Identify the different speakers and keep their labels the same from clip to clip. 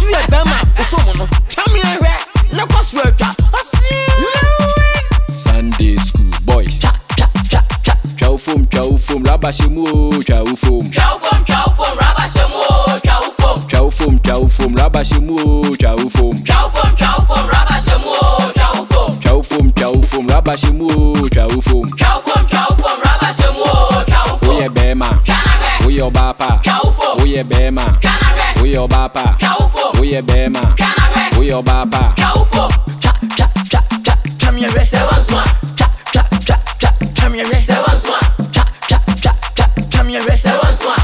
Speaker 1: we are Bama, Ufomono, come here, no crossword.
Speaker 2: Sunday school boys. Chow foam, rabashimu, chow foam.
Speaker 3: Chow foam, rabashimu, chow foam.
Speaker 2: Chow foam, rabashimu, chow foam.
Speaker 3: Chow foam, rabashimu, chow foam.
Speaker 2: Chow foam, rabashimu, chow foam.
Speaker 3: Chow foam, rabashimu, chow foam.
Speaker 2: We a bema, we your bapa. We a bema, we your bapa. We a bema, we your bapa.
Speaker 3: Chow foam.
Speaker 1: Come here, rest once more. Come here, rest once more. Come here, rest once more.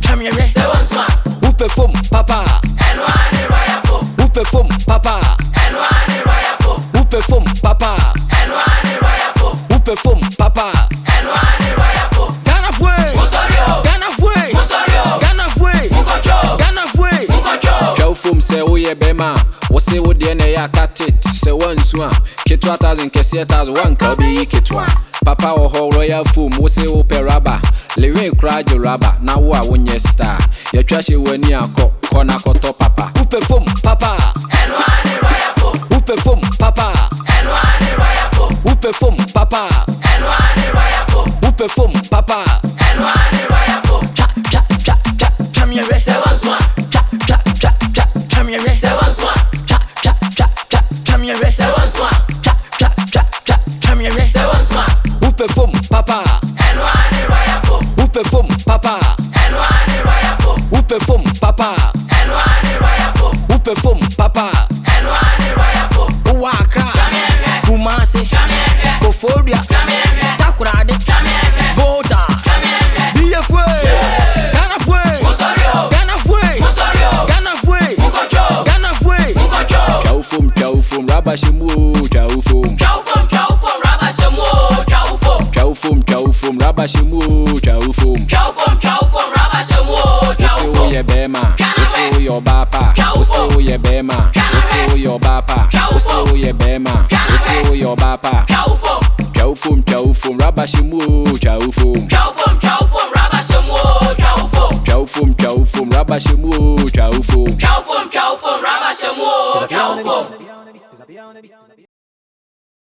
Speaker 1: Come here, rest once more.
Speaker 2: Who perform, papa?
Speaker 3: And one in royal foam.
Speaker 2: Who perform, papa?
Speaker 3: And one in royal foam.
Speaker 2: Who perform, papa?
Speaker 3: And one in royal foam.
Speaker 2: Who perform, papa?
Speaker 3: And one in royal foam.
Speaker 2: Ghana fue,
Speaker 3: Musorio.
Speaker 2: Ghana fue,
Speaker 3: Musorio.
Speaker 2: Ghana fue,
Speaker 3: Mukocho.
Speaker 2: Ghana fue.
Speaker 3: Mukocho.
Speaker 2: Chow foam say we a bema. We say we DNA ya cut it. Say one swan. Kitwa 1,000 kesieta 1 kabi kitwa. Papa o ho royal foam. We say we pe rubber. Lewe cry your rubber. Na wa wonye star. Ya trash weni ako kona koto papa. Who perform papa?
Speaker 3: And one in royal foam.
Speaker 2: Who perform papa?
Speaker 3: And one in royal foam.
Speaker 2: Who perform papa?
Speaker 3: And one in royal foam.
Speaker 2: Who perform papa?
Speaker 3: And one in royal foam.
Speaker 1: Come here, rest once more. Come here, rest once more. Come here, rest once more. Come here, rest once more.
Speaker 2: Who perform papa?
Speaker 3: And one in royal foam.
Speaker 2: Who perform papa?
Speaker 3: And one in royal foam.
Speaker 2: Who perform papa?
Speaker 3: And one in royal foam.
Speaker 2: Who perform papa?
Speaker 3: And one in royal foam.
Speaker 2: Waka,
Speaker 3: Come here,
Speaker 2: Kumasi,
Speaker 3: come here,
Speaker 2: Kofodia,
Speaker 3: come here,
Speaker 2: Takurade,
Speaker 3: come here,
Speaker 2: Vota,
Speaker 3: come here.
Speaker 2: BFW, Ghana fue,
Speaker 3: Musorio.
Speaker 2: Ghana fue,
Speaker 3: Musorio.
Speaker 2: Ghana fue,
Speaker 3: Mukocho.
Speaker 2: Ghana fue.
Speaker 3: Mukocho.
Speaker 2: Chow foam, rabashimu, chow foam.
Speaker 3: Chow foam, rabashimu, chow foam.
Speaker 2: Chow foam, rabashimu, chow foam.
Speaker 3: Chow foam, rabashimu, chow
Speaker 2: We
Speaker 3: foam.
Speaker 2: say we a bema, we say we your bapa. We say we a bema, we say we your bapa. We say we a bema, we say we your bapa.
Speaker 3: Chow foam.
Speaker 2: Chow foam, rabashimu, chow foam.
Speaker 3: Chow foam, rabashimu, chow foam.
Speaker 2: Chow foam, rabashimu, chow foam.
Speaker 3: Chow foam,